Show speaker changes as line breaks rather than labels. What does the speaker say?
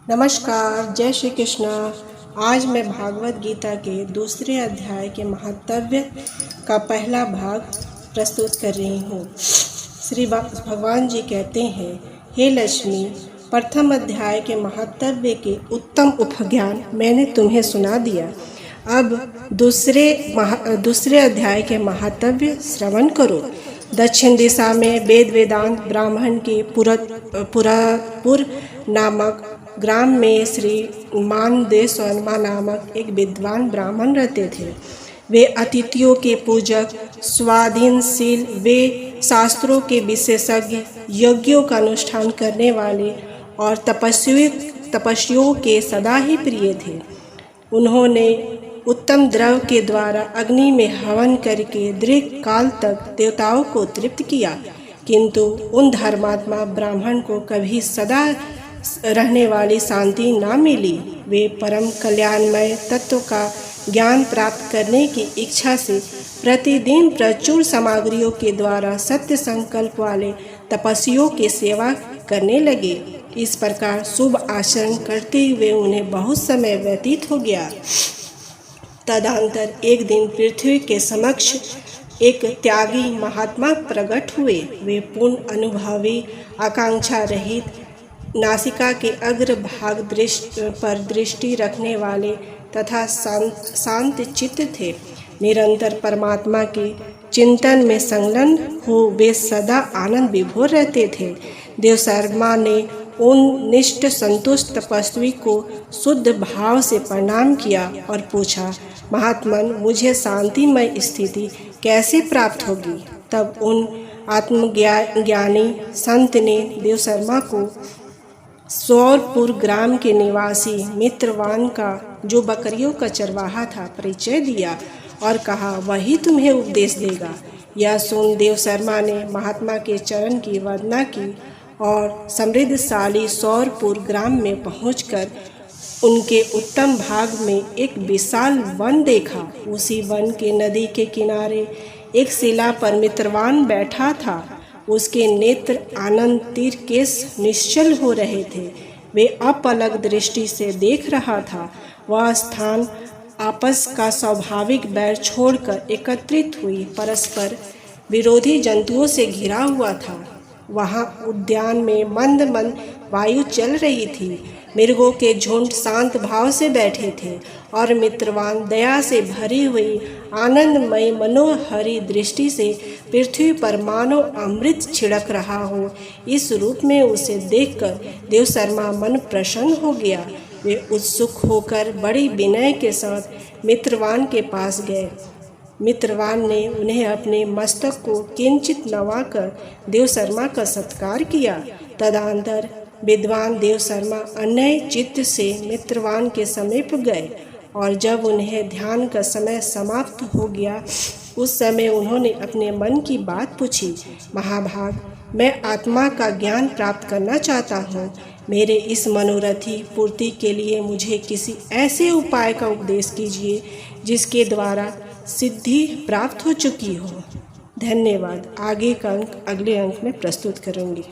नमस्कार, जय श्री कृष्ण। आज मैं भागवत गीता के दूसरे अध्याय के महात्म्य का पहला भाग प्रस्तुत कर रही हूँ। श्री भगवान जी कहते हैं, हे लक्ष्मी, प्रथम अध्याय के महात्म्य के उत्तम उपज्ञान मैंने तुम्हें सुना दिया। अब दूसरे अध्याय के महात्म्य श्रवण करो। दक्षिण दिशा में वेद वेदांत ब्राह्मण के पुर नामक ग्राम में श्री मानदेश्वर नामक एक विद्वान ब्राह्मण रहते थे। वे अतिथियों के पूजक, स्वाधीनशील, वे शास्त्रों के विशेषज्ञ, यज्ञों का अनुष्ठान करने वाले और तपस्वियों के सदा ही प्रिय थे। उन्होंने उत्तम द्रव्य के द्वारा अग्नि में हवन करके दीर्घ काल तक देवताओं को तृप्त किया, किंतु उन धर्मात्मा ब्राह्मण को कभी सदा रहने वाली शांति ना मिली। वे परम कल्याणमय तत्व का ज्ञान प्राप्त करने की इच्छा से प्रतिदिन प्रचुर सामग्रियों के द्वारा सत्य संकल्प वाले तपस्वियों की सेवा करने लगे। इस प्रकार शुभ आचरण करते हुए उन्हें बहुत समय व्यतीत हो गया। तदनंतर एक दिन पृथ्वी के समक्ष एक त्यागी महात्मा प्रकट हुए। वे पूर्ण अनुभवी, आकांक्षा रहित, नासिका के अग्र भाग पर दृष्टि रखने वाले तथा शांत चित्त थे। निरंतर परमात्मा के चिंतन में संलग्न हो वे सदा आनंद विभोर रहते थे। देवशर्मा ने उन निष्ठ संतुष्ट तपस्वी को शुद्ध भाव से प्रणाम किया और पूछा, महात्मन, मुझे शांतिमय स्थिति कैसे प्राप्त होगी? तब उन आत्मज्ञानी संत ने देवशर्मा को सौरपुर ग्राम के निवासी मित्रवान का, जो बकरियों का चरवाहा था, परिचय दिया और कहा, वही तुम्हें उपदेश देगा। यह सुन देवशर्मा ने महात्मा के चरण की वंदना की और समृद्धशाली सौरपुर ग्राम में पहुंचकर उनके उत्तम भाग में एक विशाल वन देखा। उसी वन के नदी के किनारे एक शिला पर मित्रवान बैठा था। उसके नेत्र आनंद तीर केस निश्चल हो रहे थे। वे अपलक दृष्टि से देख रहा था। वह स्थान आपस का स्वाभाविक बैर छोड़कर एकत्रित हुई परस्पर विरोधी जंतुओं से घिरा हुआ था। वहाँ उद्यान में मंद मंद वायु चल रही थी। मृगों के झुंड शांत भाव से बैठे थे और मित्रवान दया से भरी हुई आनंदमय मनोहरी दृष्टि से पृथ्वी पर मानो अमृत छिड़क रहा हो, इस रूप में उसे देखकर देवशर्मा मन प्रसन्न हो गया। वे उत्सुक होकर बड़ी विनय के साथ मित्रवान के पास गए। मित्रवान ने उन्हें अपने मस्तक को किंचित नवाकर देवशर्मा का सत्कार किया। तदनंतर विद्वान देवशर्मा अन्य चित्त से मित्रवान के समीप गए और जब उन्हें ध्यान का समय समाप्त हो गया, उस समय उन्होंने अपने मन की बात पूछी, महाभाग, मैं आत्मा का ज्ञान प्राप्त करना चाहता हूँ। मेरे इस मनोरथी पूर्ति के लिए मुझे किसी ऐसे उपाय का उपदेश कीजिए जिसके द्वारा सिद्धि प्राप्त हो चुकी हो। धन्यवाद। आगे का अंक अगले अंक में प्रस्तुत करूँगी।